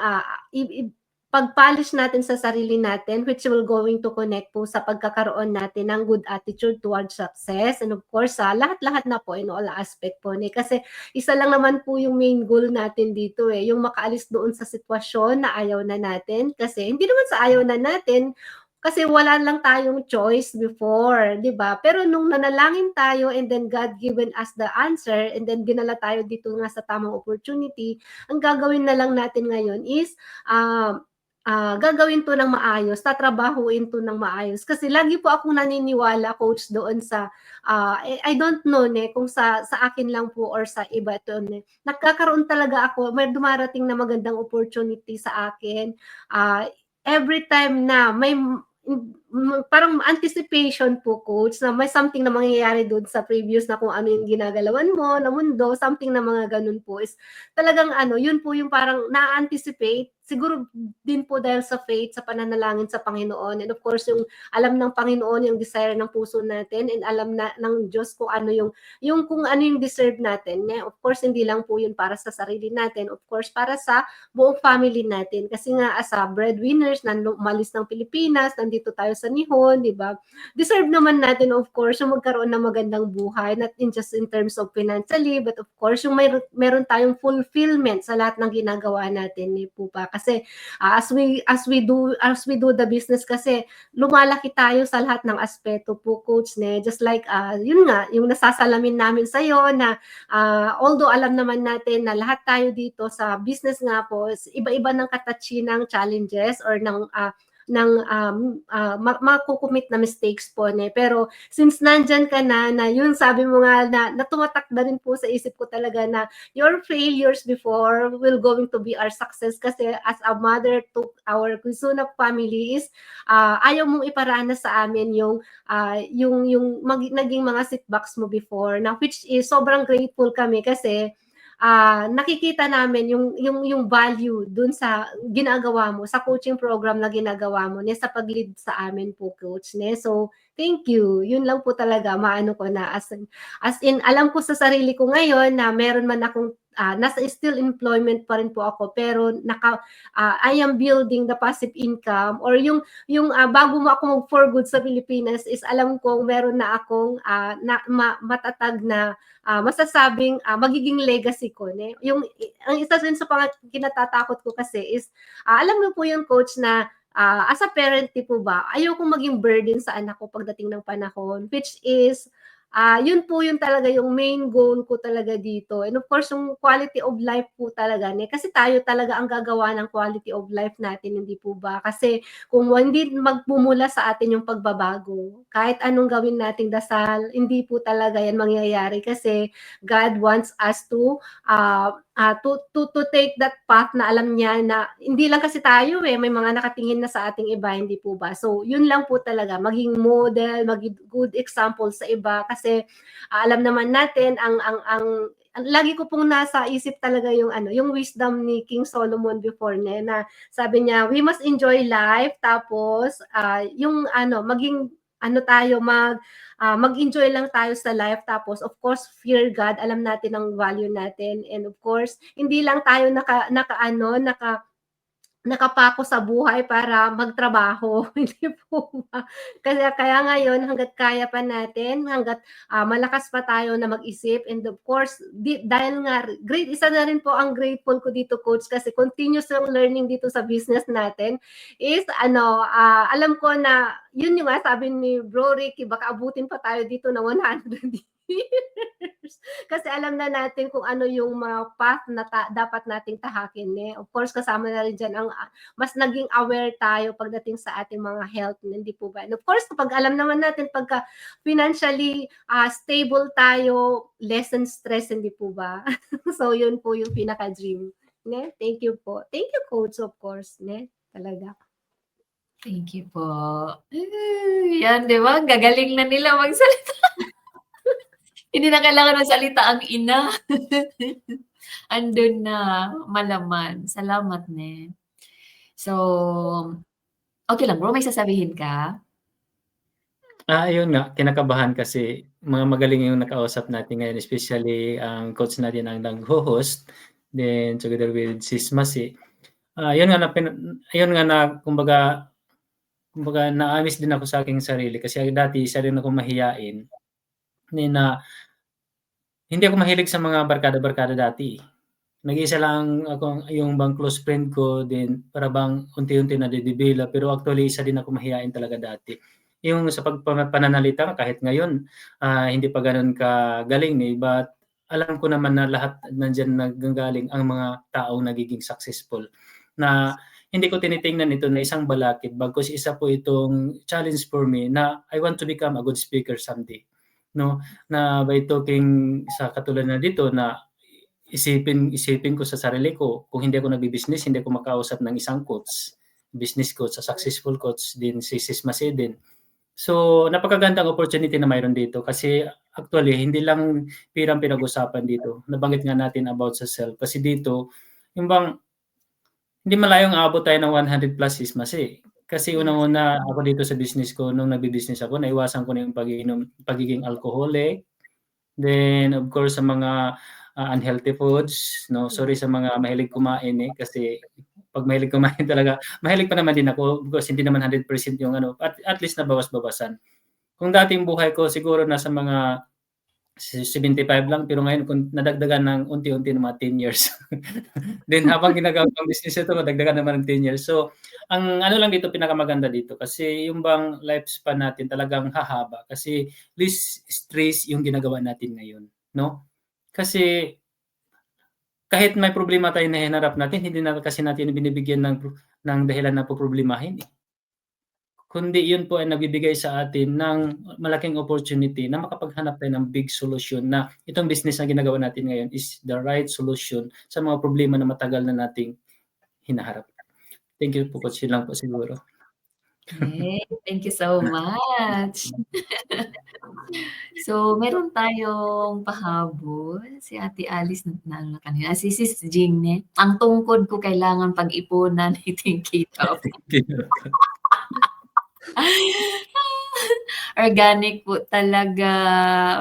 C: pag-polish natin sa sarili natin which will going to connect po sa pagkakaroon natin ng good attitude towards success and of course, lahat-lahat na po in all aspect po kasi isa lang naman po yung main goal natin dito yung makaalis doon sa sitwasyon na ayaw na natin. Kasi hindi naman sa ayaw na natin, kasi wala lang tayong choice before, di ba? Pero nung nanalangin tayo and then God given us the answer and then dinala tayo dito nga sa tamang opportunity, ang gagawin na lang natin ngayon is, gagawin to ng maayos, tatrabahuin to ng maayos. Kasi lagi po akong naniniwala, coach, doon sa I don't know kung sa akin lang po or sa iba to nagkakaroon talaga ako, may dumarating na magandang opportunity sa akin. Every time na may parang anticipation po, coach, na may something na mangyayari doon sa previous na kung ano yung ginagalawan mo na mundo, something na mga ganun po is talagang yun po yung parang na-anticipate. Siguro din po dahil sa faith, sa pananalangin sa Panginoon. And of course, yung alam ng Panginoon yung desire ng puso natin and alam na ng Diyos kung ano yung kung ano yung deserve natin. Of course, hindi lang po yun para sa sarili natin. Of course, para sa buong family natin. Kasi nga as a breadwinners, umalis ng Pilipinas, nandito tayo sa Nihon, di ba? Deserve naman natin, of course, yung magkaroon ng magandang buhay, not in just in terms of financially, but of course, yung meron tayong fulfillment sa lahat ng ginagawa natin, po pa. Kasi as we do the business kasi lumalaki tayo sa lahat ng aspeto po, coach just like yun nga yung nasasalamin namin sa iyo na although alam naman natin na lahat tayo dito sa business nga po iba-iba ng katachi ng challenges or ng makukumit na mistakes po pero since nandyan ka na yun sabi mo nga na tumatak na rin po sa isip ko talaga na your failures before will going to be our success kasi as a mother to our Kuzuna family is ayaw mong iparanas sa amin yung naging mga setbacks mo before na which is sobrang grateful kami kasi nakikita namin yung value dun sa ginagawa mo, sa coaching program na ginagawa mo sa pag-lead sa amin po, coach So, thank you. Yun lang po talaga, maano ko na as in alam ko sa sarili ko ngayon na meron man akong nasa still employment pa rin po ako pero I am building the passive income or yung bago mo ako mag-for good sa Pilipinas is alam kong meron na akong matatag na masasabing magiging legacy ko. Yung ang isa din sa kinatatakot ko kasi is alam mo po yung coach na as a parent po ba, ayokong maging burden sa anak ko pagdating ng panahon which is yun po yung talaga yung main goal ko talaga dito. And of course, yung quality of life po talaga. Kasi tayo talaga ang gagawa ng quality of life natin, hindi po ba? Kasi kung hindi magmumula sa atin yung pagbabago, kahit anong gawin nating dasal, hindi po talaga yan mangyayari kasi God wants us to take that path na alam niya na hindi lang kasi tayo may mga nakatingin na sa ating iba, hindi po ba? So, yun lang po talaga, maging model, maging good example sa iba kasi alam naman natin ang lagi ko pong nasa isip talaga yung yung wisdom ni King Solomon before na sabi niya, we must enjoy life, tapos yung maging tayo, mag-enjoy lang tayo sa life, tapos of course fear God, alam natin ang value natin, and of course hindi lang tayo nakapako sa buhay para magtrabaho, hindi po ba? Kaya ngayon hangga't kaya pa natin, hangga't malakas pa tayo na mag-isip, and of course dahil nga isa na rin po ang grateful ko dito, Coach, kasi continuous yung learning dito sa business natin is alam ko na yun yung sabi ni Bro Ricky, baka abutin pa tayo dito na 100 years. Kasi alam na natin kung ano yung mga path na dapat nating tahakin. Of course, kasama na rin dyan ang mas naging aware tayo pagdating sa ating mga health, hindi po ba? And of course, kapag alam naman natin pagka financially stable tayo, lessen stress, hindi po ba? So, yun po yung pinaka-dream. Thank you po. Thank you, Coach, of course. Talaga.
A: Thank you po. Yan, di ba? Gagaling na nila magsalita. Hindi na kailangan ng salita ang ina. Andun na, malaman. Salamat, ne. So, okay lang, bro, may sasabihin ka?
B: Ayun nga, kinakabahan kasi mga magaling yung nakausap natin ngayon, especially ang coach natin ang nag-host, then together with Sis Masi. Yun nga na kumbaga na-amaze din ako sa aking sarili kasi dati isa rin akong mahiyain. Na hindi ako mahilig sa mga barkada-barkada dati. Nag-iisa lang ako, yung bang close friend ko, then para bang unti-unti nade-develop, pero actually isa din ako mahiyain talaga dati. Yung sa pananalita kahit ngayon, hindi pa gano'n kagaling but alam ko naman na lahat nandiyan nanggagaling ang mga taong nagiging successful. Na hindi ko tinitingnan ito na isang balakid, bagkus isa po itong challenge for me na I want to become a good speaker someday. No, na by talking sa katulad na dito na isipin ko sa sarili ko, kung hindi ako nagbi-business, hindi ako makausap ng isang coach, business coach, a successful coach din, si Sis Masi din. So, napakagandang opportunity na mayroon dito kasi actually, hindi lang pirang pinag-usapan dito. Nabanggit nga natin about sa self. Kasi dito, yung bang, hindi malayong aabot tayo ng 100 plus Sis Masi. Kasi unang-una ako dito sa business ko, nung nagbi-business ako, naiwasan ko na yung pagiging alcoholic. Then, of course, sa mga unhealthy foods, no? Sorry sa mga mahilig kumain kasi pag mahilig kumain talaga, mahilig pa naman din ako because hindi naman 100% yung at least nabawas-bawasan. Kung dating buhay ko siguro nasa mga 75 lang, pero ngayon kung nadagdagan ng unti-unti ng mga 10 years. Then habang ginagawa ko ang business ito, madagdagan naman ng 10 years. So, ang lang dito, pinakamaganda dito kasi yung bang lifespan natin talagang hahaba kasi least stress yung ginagawa natin ngayon, no? Kasi kahit may problema tayo na hinarap natin, hindi na kasi natin binibigyan ng dahilan na poproblemahin. Kundi yun po ay nagbibigay sa atin ng malaking opportunity na makapaghanap tayo ng big solution na itong business na ginagawa natin ngayon is the right solution sa mga problema na matagal na nating hinaharap. Thank you po, Coach. Yun lang po siguro.
A: Okay, thank you so much. So, meron tayong pahabol. Si Ate Alice na kanina. Si Sis Jing, ang tungkod ko kailangan pag-ipunan. Thank you. Organic po talaga.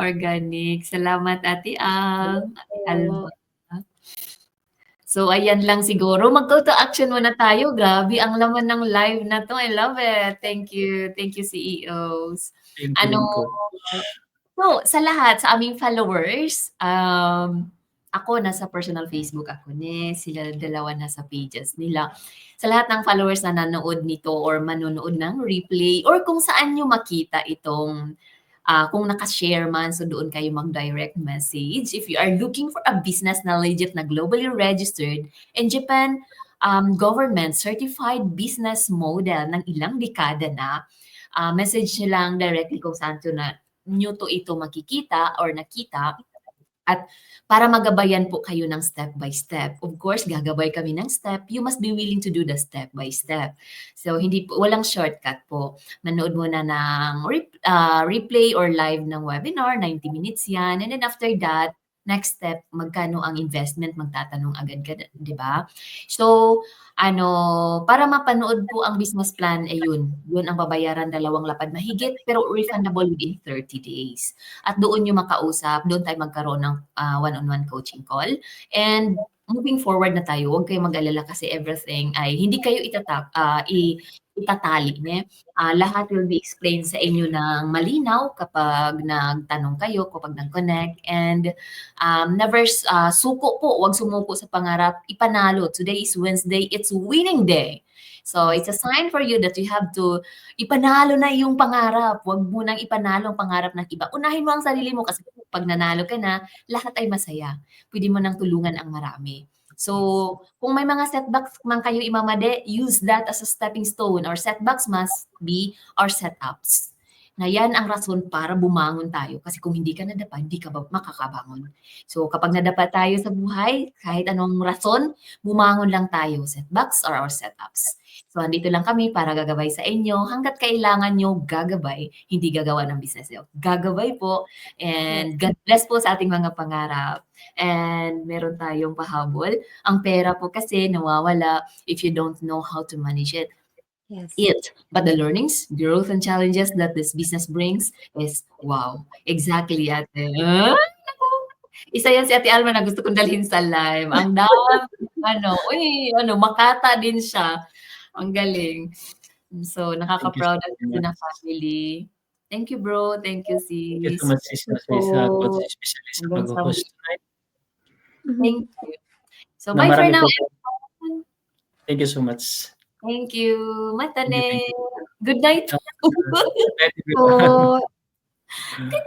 A: Organic. Salamat, Ate Ang. Alba. So, ayan lang siguro. Mag-call to action muna tayo. Grabe, ang laman ng live na to. I love it. Thank you. Thank you, CEOs.
B: Thank you,
A: So, sa lahat, sa aming followers, ako nasa personal Facebook ako sila dalawa nasa pages nila. Sa lahat ng followers na nanood nito or manonood ng replay or kung saan nyo makita itong kung naka-share man, so doon kayo mag-direct message. If you are looking for a business na legit na globally registered in Japan, government certified business model ng ilang dekada na, message nyo lang directly kung saan nyo to ito makikita or nakita. At para magabayan po kayo ng step by step. Of course, gagabay kami ng step. You must be willing to do the step by step. So, walang shortcut po. Manood muna ng replay or live ng webinar, 90 minutes yan. And then after that, next step, magkano ang investment, magtatanong agad ka, 'di ba? So, para mapanood po ang business plan, yun ang babayaran 2 lapad mahigit, pero refundable within 30 days. At doon niyo makausap, doon tayo magkaroon ng one-on-one coaching call. And moving forward na tayo, huwag kayong mag-alala kasi everything ay hindi kayo itatali, ne? Lahat will be explained sa inyo ng malinaw kapag nagtanong kayo, kapag nag-connect, and never suko po, huwag sumuko sa pangarap, ipanalo. Today is Wednesday, it's winning day. So, it's a sign for you that you have to ipanalo na yung pangarap. Huwag mo nang ipanalo ang pangarap ng iba. Unahin mo ang sarili mo kasi pag nanalo ka na, lahat ay masaya. Pwede mo nang tulungan ang marami. So, kung may mga setbacks man kayo imamade, use that as a stepping stone. Our setbacks must be our setups. Na yan ang rason para bumangon tayo. Kasi kung hindi ka nadapa, hindi ka makakabangon. So, kapag nadapa tayo sa buhay, kahit anong rason, bumangon lang tayo. Setbacks are our setups. So, andito lang kami para gagabay sa inyo. Hanggat kailangan nyo gagabay, hindi gagawa ng business nyo. Gagabay po. And God bless po sa ating mga pangarap. And meron tayong pahabol. Ang pera po kasi nawawala if you don't know how to manage it.
C: Yes.
A: But the learnings, growth, and challenges that this business brings is wow. Exactly, ate. Isa yan si Ate Alma na gusto kong dalhin sa live. Ang dami, makata din siya. Ang galing. So, nakaka-proud
B: Thank
A: at
B: you so
A: na
B: much.
A: family. Thank you, bro. Thank you,
B: Thank you
A: sis.
B: so much, Sis Masi, sa especially sa
A: Hanggang sa
B: pag-host tonight.
A: Thank you. So,
B: Na
A: bye for
B: marami
A: now.
B: po. Thank you so much.
A: Thank you. Matane.
B: Thank you.
A: Good night.
B: Good night, everyone.
C: So,
A: Good